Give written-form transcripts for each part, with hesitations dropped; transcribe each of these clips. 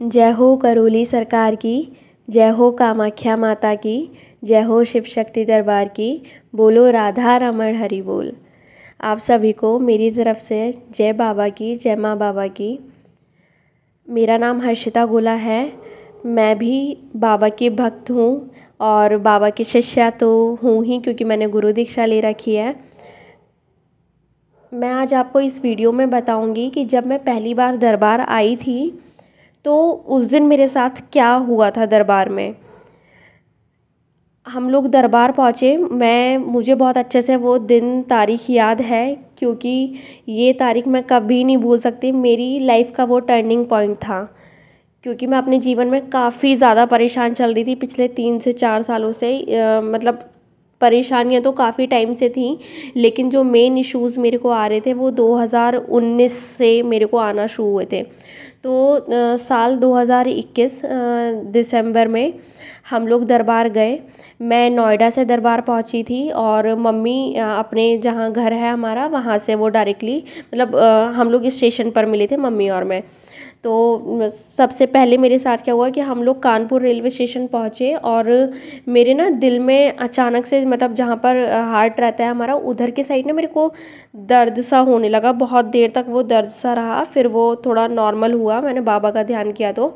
जय हो करौली सरकार की, जय हो कामाख्या माता की, जय हो शिव शक्ति दरबार की, बोलो राधा रमण हरि बोल। आप सभी को मेरी तरफ से जय बाबा की, जय माँ बाबा की। मेरा नाम हर्षिता गोला है। मैं भी बाबा की भक्त हूँ और बाबा की शिष्या तो हूँ ही, क्योंकि मैंने गुरु दीक्षा ले रखी है। मैं आज आपको इस वीडियो में बताऊंगी कि जब मैं पहली बार दरबार आई थी तो उस दिन मेरे साथ क्या हुआ था दरबार में। हम लोग दरबार पहुँचे, मुझे बहुत अच्छे से वो दिन तारीख याद है, क्योंकि ये तारीख मैं कभी नहीं भूल सकती। मेरी लाइफ का वो टर्निंग पॉइंट था, क्योंकि मैं अपने जीवन में काफ़ी ज़्यादा परेशान चल रही थी पिछले 3 से 4 सालों से। मतलब परेशानियाँ तो काफ़ी टाइम से थी, लेकिन जो मेन इश्यूज़ मेरे को आ रहे थे वो 2019 से मेरे को आना शुरू हुए थे। तो साल 2021 दिसंबर में हम लोग दरबार गए। मैं नोएडा से दरबार पहुंची थी और मम्मी अपने जहाँ घर है हमारा वहाँ से वो डायरेक्टली, मतलब हम लोग स्टेशन पर मिले थे, मम्मी और मैं। तो सबसे पहले मेरे साथ क्या हुआ कि हम लोग कानपुर रेलवे स्टेशन पहुँचे और मेरे ना दिल में अचानक से, मतलब जहाँ पर हार्ट रहता है हमारा, उधर के साइड ना मेरे को दर्द सा होने लगा। बहुत देर तक वो दर्द सा रहा, फिर वो थोड़ा नॉर्मल हुआ। मैंने बाबा का ध्यान किया तो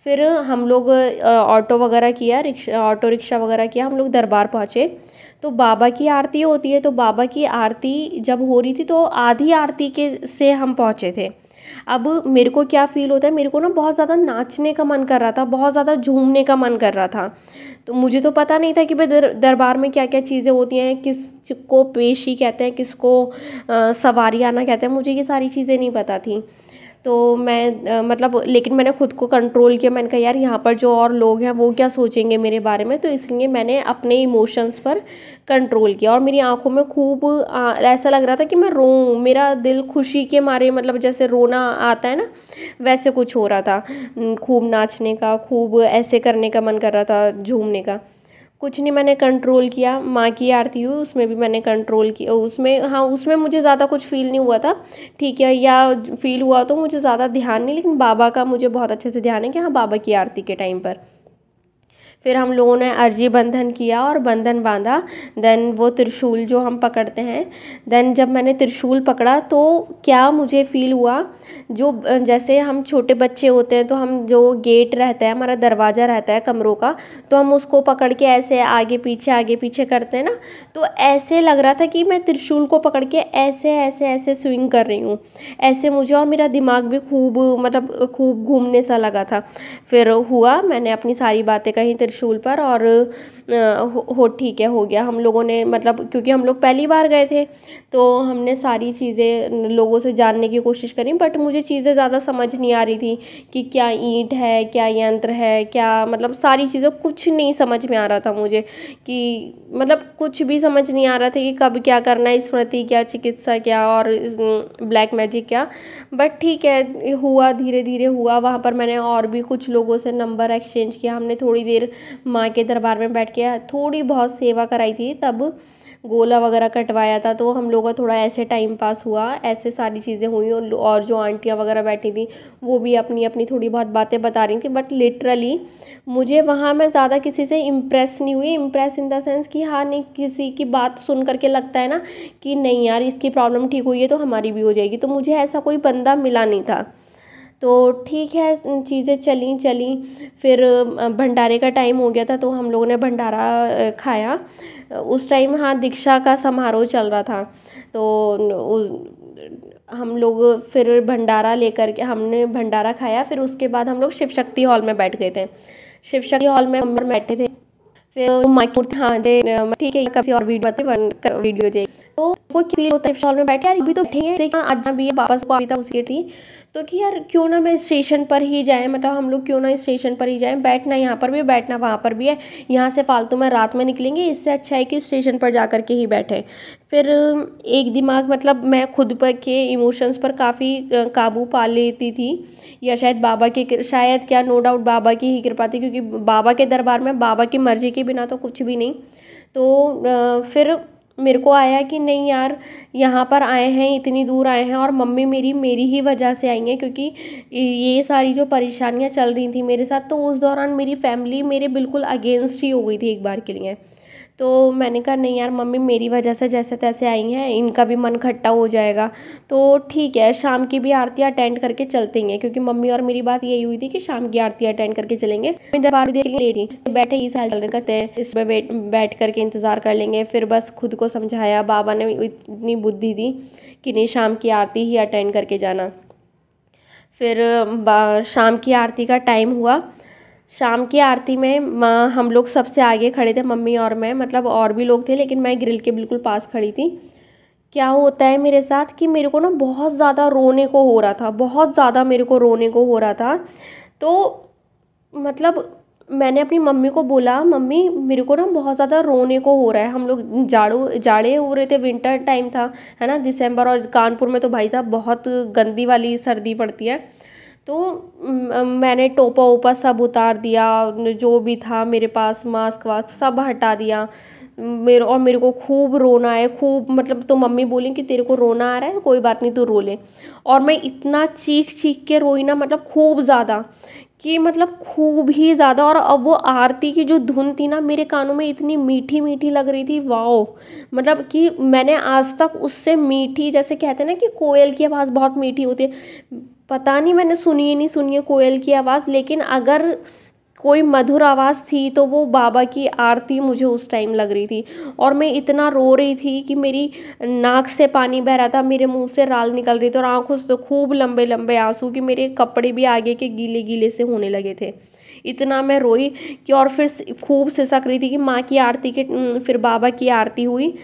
फिर हम लोग ऑटो वगैरह किया, ऑटो रिक्शा वगैरह किया, हम लोग दरबार पहुँचे। तो बाबा की आरती होती है, तो बाबा की आरती जब हो रही थी तो आधी आरती के से हम पहुँचे थे। अब मेरे को क्या फील होता है, मेरे को ना बहुत ज़्यादा नाचने का मन कर रहा था, बहुत ज़्यादा झूमने का मन कर रहा था। तो मुझे तो पता नहीं था कि भाई दरबार में क्या क्या चीज़ें होती हैं, किसको पेशी कहते हैं, किसको सवारी आना कहते हैं, मुझे ये सारी चीज़ें नहीं पता थी। तो मैं मतलब, लेकिन मैंने खुद को कंट्रोल किया। मैंने कहा यार यहाँ पर जो और लोग हैं वो क्या सोचेंगे मेरे बारे में, तो इसलिए मैंने अपने इमोशंस पर कंट्रोल किया और मेरी आंखों में खूब ऐसा लग रहा था कि मैं रोऊं। मेरा दिल खुशी के मारे, मतलब जैसे रोना आता है ना, वैसे कुछ हो रहा था। खूब नाचने का, खूब ऐसे करने का मन कर रहा था, झूमने का। कुछ नहीं, मैंने कंट्रोल किया। माँ की आरती हुई, उसमें भी मैंने कंट्रोल किया। उसमें, हाँ, उसमें मुझे ज़्यादा कुछ फील नहीं हुआ था, ठीक है, या फील हुआ तो मुझे ज़्यादा ध्यान नहीं, लेकिन बाबा का मुझे बहुत अच्छे से ध्यान है कि हाँ, बाबा की आरती के टाइम पर फिर हम लोगों ने अर्जी बंधन किया और बंधन बांधा। देन वो त्रिशूल जो हम पकड़ते हैं, देन जब मैंने त्रिशूल पकड़ा तो क्या मुझे फील हुआ, जो जैसे हम छोटे बच्चे होते हैं तो हम, जो गेट रहता है हमारा, दरवाज़ा रहता है कमरों का, तो हम उसको पकड़ के ऐसे आगे पीछे करते हैं ना, तो ऐसे लग रहा था कि मैं त्रिशूल को पकड़ के ऐसे ऐसे ऐसे स्विंग कर रही हूँ ऐसे मुझे, और मेरा दिमाग भी खूब, मतलब खूब घूमने सा लगा था। फिर हुआ, मैंने अपनी सारी बातें कही त्रिशूल पर और हो ठीक है, हो गया। हम लोगों ने, मतलब क्योंकि हम लोग पहली बार गए थे तो हमने सारी चीज़ें लोगों से जानने की कोशिश करी, बट मुझे चीज़ें ज़्यादा समझ नहीं आ रही थी कि क्या ईंट है, क्या यंत्र है, क्या, मतलब सारी चीज़ें कुछ नहीं समझ में आ रहा था मुझे, कि मतलब कुछ भी समझ नहीं आ रहा था कि कब क्या करना है, स्मृति क्या, चिकित्सा क्या, और ब्लैक मैजिक क्या। बट ठीक है, हुआ, धीरे धीरे हुआ। वहाँ पर मैंने और भी कुछ लोगों से नंबर एक्सचेंज किया, हमने थोड़ी देर माँ के दरबार में बैठ के थोड़ी बहुत सेवा कराई थी, तब गोला वगैरह कटवाया था, तो हम लोगों का थोड़ा ऐसे टाइम पास हुआ, ऐसे सारी चीज़ें हुई। और जो आंटियाँ वगैरह बैठी थी वो भी अपनी अपनी थोड़ी बहुत बातें बता रही थी, बट लिटरली मुझे वहाँ, मैं ज़्यादा किसी से इम्प्रेस नहीं हुई। इम्प्रेस इन द सेंस कि हाँ, नहीं, किसी की बात सुन करके लगता है ना कि नहीं यार, इसकी प्रॉब्लम ठीक हुई है तो हमारी भी हो जाएगी, तो मुझे ऐसा कोई बंदा मिला नहीं था। तो ठीक है, चीज़ें चली चली। फिर भंडारे का टाइम हो गया था तो हम लोगों ने भंडारा खाया। उस टाइम, हाँ, दीक्षा का समारोह चल रहा था, तो हम लोग फिर भंडारा लेकर के हमने भंडारा खाया। फिर उसके बाद हम लोग शिव शक्ति हॉल में बैठ गए थे। शिव शक्ति हॉल में हम बैठे थे। फिर माइक मूर्ति, हाँ जे, ठीक है, किसी और वीडियो जे, तो वो फील होता है शॉल में बैठे, यार अभी तो बैठेंगे, देखिए आज भी है, वापस को था उसकी थी, तो कि यार क्यों ना मैं स्टेशन पर ही जाए, मतलब हम लोग क्यों ना स्टेशन पर ही जाएं, बैठना यहाँ पर भी है, बैठना वहाँ पर भी है, यहाँ से फालतू में रात में निकलेंगे, इससे अच्छा है कि स्टेशन पर जा करके ही बैठे। फिर एक दिमाग, मतलब मैं खुद पर के इमोशंस पर काफ़ी काबू पा लेती थी, या शायद बाबा की, शायद क्या, नो डाउट बाबा की ही कृपा थी, क्योंकि बाबा के दरबार में बाबा की मर्जी के बिना तो कुछ भी नहीं। तो फिर मेरे को आया कि नहीं यार, यहाँ पर आए हैं, इतनी दूर आए हैं और मम्मी मेरी ही वजह से आई हैं, क्योंकि ये सारी जो परेशानियाँ चल रही थी मेरे साथ, तो उस दौरान मेरी फैमिली मेरे बिल्कुल अगेंस्ट ही हो गई थी एक बार के लिए। तो मैंने कहा नहीं यार, मम्मी मेरी वजह से जैसे तैसे आई हैं, इनका भी मन खट्टा हो जाएगा, तो ठीक है शाम की भी आरती अटेंड करके चलते हैं, क्योंकि मम्मी और मेरी बात यही हुई थी कि शाम की आरती अटेंड करके चलेंगे। दरबार देख लेंगे, बैठे ही साल चल करते हैं, इसमें बैठ करके इंतज़ार कर लेंगे। फिर बस खुद को समझाया, बाबा ने इतनी बुद्धि दी कि नहीं, शाम की आरती ही अटेंड करके जाना। फिर शाम की आरती का टाइम हुआ। शाम की आरती में हम लोग सबसे आगे खड़े थे, मम्मी और मैं, मतलब और भी लोग थे लेकिन मैं ग्रिल के बिल्कुल पास खड़ी थी। क्या होता है मेरे साथ कि मेरे को ना बहुत ज़्यादा रोने को हो रहा था, बहुत ज़्यादा मेरे को रोने को हो रहा था। तो मतलब मैंने अपनी मम्मी को बोला, मम्मी मेरे को ना बहुत ज़्यादा रोने को हो रहा है। हम लोग जाड़े हो रहे थे, विंटर टाइम था, है ना, दिसंबर, और कानपुर में तो भाई साहब बहुत गंदी वाली सर्दी पड़ती है। तो मैंने टोपा ओपा सब उतार दिया, जो भी था मेरे पास, मास्क वास्क सब हटा दिया। मेरे को खूब रोना है, खूब, मतलब तो मम्मी बोली कि तेरे को रोना आ रहा है, कोई बात नहीं तू रो ले। और मैं इतना चीख चीख के रोई ना, मतलब खूब ज़्यादा, कि मतलब खूब ही ज़्यादा। और अब वो आरती की जो धुन थी ना, मेरे कानों में इतनी मीठी मीठी लग रही थी, वाओ, मतलब कि मैंने आज तक उससे मीठी, जैसे कहते हैं ना कि कोयल की आवाज़ बहुत मीठी होती है, पता नहीं मैंने सुनी ही नहीं सुनी है कोयल की आवाज़, लेकिन अगर कोई मधुर आवाज़ थी तो वो बाबा की आरती मुझे उस टाइम लग रही थी। और मैं इतना रो रही थी कि मेरी नाक से पानी बह रहा था, मेरे मुंह से राल निकल रही थी, और आंखों से खूब लंबे लंबे आंसू, कि मेरे कपड़े भी आगे के गीले गीले से होने लगे थे। इतना मैं रोई कि, और फिर खूब सिसक रही थी कि माँ की आरती के, फिर बाबा की आरती हुई।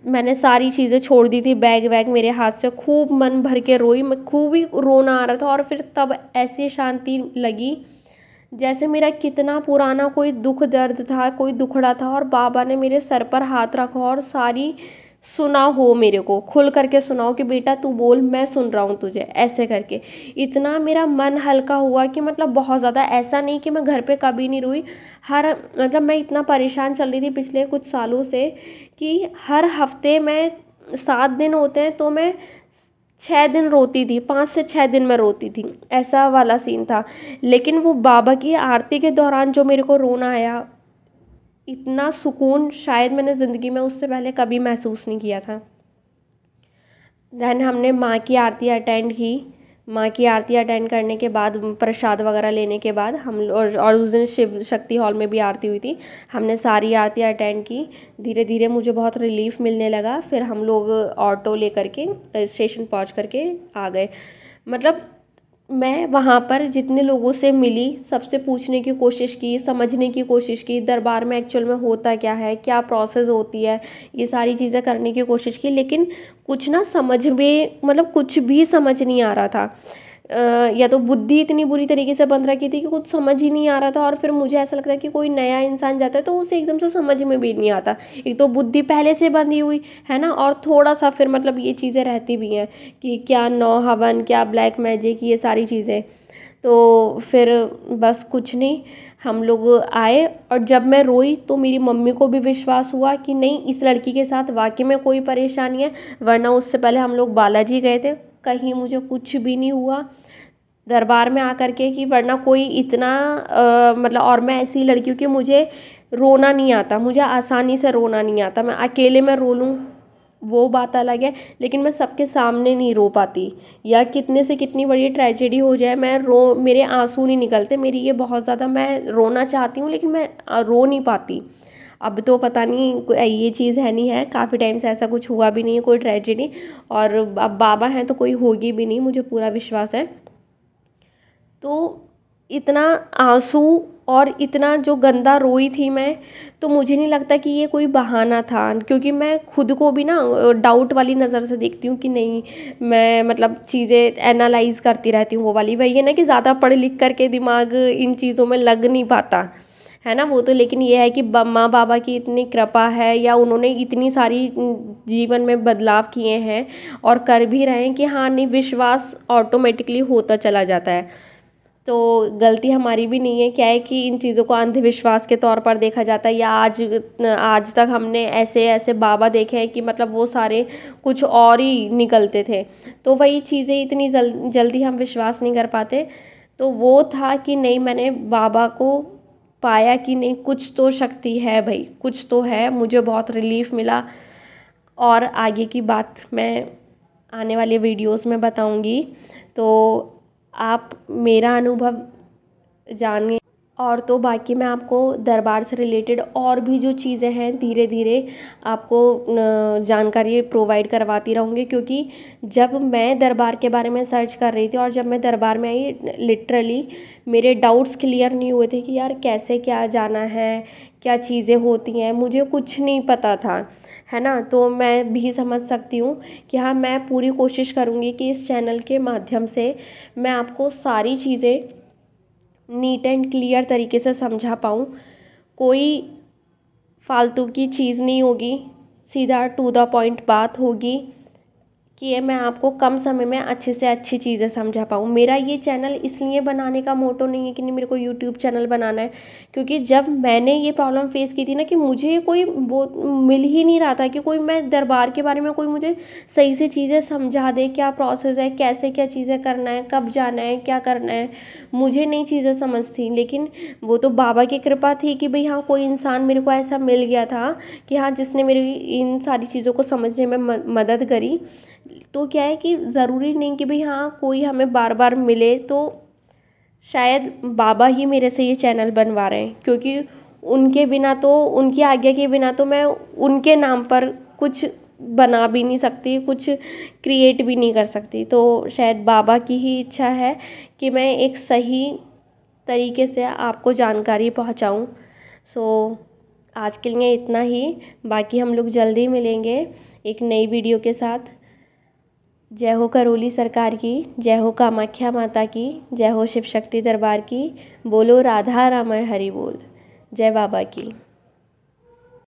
मैंने सारी चीज़ें छोड़ दी थी, बैग वैग मेरे हाथ से, खूब मन भर के रोई मैं, खूब ही रोना आ रहा था। और फिर तब ऐसी शांति लगी जैसे मेरा कितना पुराना कोई दुख दर्द था, कोई दुखड़ा था, और बाबा ने मेरे सर पर हाथ रखा और सारी सुना हो, मेरे को खुल करके सुनाओ कि बेटा तू बोल, मैं सुन रहा हूँ तुझे, ऐसे करके। इतना मेरा मन हल्का हुआ कि मतलब बहुत ज़्यादा, ऐसा नहीं कि मैं घर पे कभी नहीं रोई। हर, मतलब मैं इतना परेशान चल रही थी पिछले कुछ सालों से कि हर हफ्ते में 7 दिन होते हैं तो मैं 6 दिन रोती थी, 5 से 6 दिन में रोती थी, ऐसा वाला सीन था। लेकिन वो बाबा की आरती के दौरान जो मेरे को रोना आया, इतना सुकून शायद मैंने ज़िंदगी में उससे पहले कभी महसूस नहीं किया था। देन हमने माँ की आरती अटेंड की। माँ की आरती अटेंड करने के बाद, प्रसाद वगैरह लेने के बाद, हम और उस दिन शिव शक्ति हॉल में भी आरती हुई थी, हमने सारी आरती अटेंड की। धीरे धीरे मुझे बहुत रिलीफ मिलने लगा। फिर हम लोग ऑटो लेकर के स्टेशन पहुँच करके आ गए। मतलब मैं वहाँ पर जितने लोगों से मिली, सबसे पूछने की कोशिश की, समझने की कोशिश की, दरबार में एक्चुअल में होता क्या है, क्या प्रोसेस होती है, ये सारी चीज़ें करने की कोशिश की, लेकिन कुछ ना समझ में, मतलब कुछ भी समझ नहीं आ रहा था। या तो बुद्धि इतनी बुरी तरीके से बंद रखी थी कि कुछ समझ ही नहीं आ रहा था, और फिर मुझे ऐसा लगता है कि कोई नया इंसान जाता है तो उसे एकदम से समझ में भी नहीं आता। एक तो बुद्धि पहले से बंधी हुई है ना, और थोड़ा सा फिर मतलब ये चीज़ें रहती भी हैं कि क्या नौ हवन, क्या ब्लैक मैजिक, ये सारी चीज़ें। तो फिर बस कुछ नहीं, हम लोग आए, और जब मैं रोई तो मेरी मम्मी को भी विश्वास हुआ कि नहीं, इस लड़की के साथ वाकई में कोई परेशानी है। वरना उससे पहले हम लोग बालाजी गए थे, कहीं मुझे कुछ भी नहीं हुआ दरबार में आकर के, कि वरना कोई इतना मतलब, और मैं ऐसी लड़की हूँ कि मुझे रोना नहीं आता, मुझे आसानी से रोना नहीं आता। मैं अकेले में रो लूँ वो बात अलग है, लेकिन मैं सबके सामने नहीं रो पाती, या कितने से कितनी बड़ी ट्रेजेडी हो जाए, मैं मेरे आंसू नहीं निकलते, मेरी ये बहुत ज़्यादा, मैं रोना चाहती हूँ लेकिन मैं रो नहीं पाती। अब तो पता नहीं ये चीज़ है नहीं है, काफ़ी टाइम से ऐसा कुछ हुआ भी नहीं है, कोई ट्रेजेडी, और अब बाबा हैं तो कोई होगी भी नहीं, मुझे पूरा विश्वास है। तो इतना आंसू और इतना जो गंदा रोई थी मैं, तो मुझे नहीं लगता कि ये कोई बहाना था, क्योंकि मैं खुद को भी ना डाउट वाली नज़र से देखती हूँ कि नहीं, मैं मतलब चीज़ें एनालाइज करती रहती हूँ, वो वाली वही है ना कि ज़्यादा पढ़ लिख करके दिमाग इन चीज़ों में लग नहीं पाता, है ना वो तो। लेकिन ये है कि माँ बाबा की इतनी कृपा है, या उन्होंने इतनी सारी जीवन में बदलाव किए हैं और कर भी रहे हैं कि हाँ नहीं, विश्वास ऑटोमेटिकली होता चला जाता है। तो गलती हमारी भी नहीं है। क्या है कि इन चीज़ों को अंधविश्वास के तौर पर देखा जाता है, या आज तक हमने ऐसे ऐसे बाबा देखे हैं कि मतलब वो सारे कुछ और ही निकलते थे। तो वही चीज़ें इतनी जल्दी हम विश्वास नहीं कर पाते। तो वो था कि नहीं, मैंने बाबा को पाया कि नहीं, कुछ तो शक्ति है भाई, कुछ तो है। मुझे बहुत रिलीफ मिला, और आगे की बात मैं आने वाले वीडियोस में बताऊंगी। तो आप मेरा अनुभव जानिए। और तो बाकी मैं आपको दरबार से रिलेटेड और भी जो चीज़ें हैं धीरे धीरे आपको जानकारी प्रोवाइड करवाती रहूँगी, क्योंकि जब मैं दरबार के बारे में सर्च कर रही थी और जब मैं दरबार में आई, लिटरली मेरे डाउट्स क्लियर नहीं हुए थे कि यार कैसे क्या जाना है, क्या चीज़ें होती हैं, मुझे कुछ नहीं पता था, है ना। तो मैं भी समझ सकती हूँ कि हाँ, मैं पूरी कोशिश करूँगी कि इस चैनल के माध्यम से मैं आपको सारी चीज़ें नीट एंड क्लियर तरीके से समझा पाऊँ। कोई फालतू की चीज़ नहीं होगी, सीधा टू द पॉइंट बात होगी कि ये मैं आपको कम समय में अच्छे से अच्छी चीज़ें समझा पाऊँ। मेरा ये चैनल इसलिए बनाने का मोटो नहीं है कि नहीं मेरे को यूट्यूब चैनल बनाना है, क्योंकि जब मैंने ये प्रॉब्लम फेस की थी ना कि मुझे कोई वो मिल ही नहीं रहा था कि कोई मैं दरबार के बारे में कोई मुझे सही से चीज़ें समझा दे, क्या प्रोसेस है, कैसे क्या चीज़ें करना है, कब जाना है, क्या करना है, मुझे नई चीज़ें समझ थी। लेकिन वो तो बाबा की कृपा थी कि भाई हाँ, कोई इंसान मेरे को ऐसा मिल गया था कि हाँ, जिसने मेरी इन सारी चीज़ों को समझने में मदद करी। तो क्या है कि ज़रूरी नहीं कि भाई हाँ, कोई हमें बार बार मिले। तो शायद बाबा ही मेरे से ये चैनल बनवा रहे हैं, क्योंकि उनके बिना तो, उनकी आज्ञा के बिना तो मैं उनके नाम पर कुछ बना भी नहीं सकती, कुछ क्रिएट भी नहीं कर सकती। तो शायद बाबा की ही इच्छा है कि मैं एक सही तरीके से आपको जानकारी पहुंचाऊं। सो आज के लिए इतना ही। बाकी हम लोग जल्दी मिलेंगे एक नई वीडियो के साथ। जय हो करौली सरकार की, जय हो कामाख्या माता की, जय हो शिव शक्ति दरबार की, बोलो राधा रमण हरि बोल। जय बाबा की।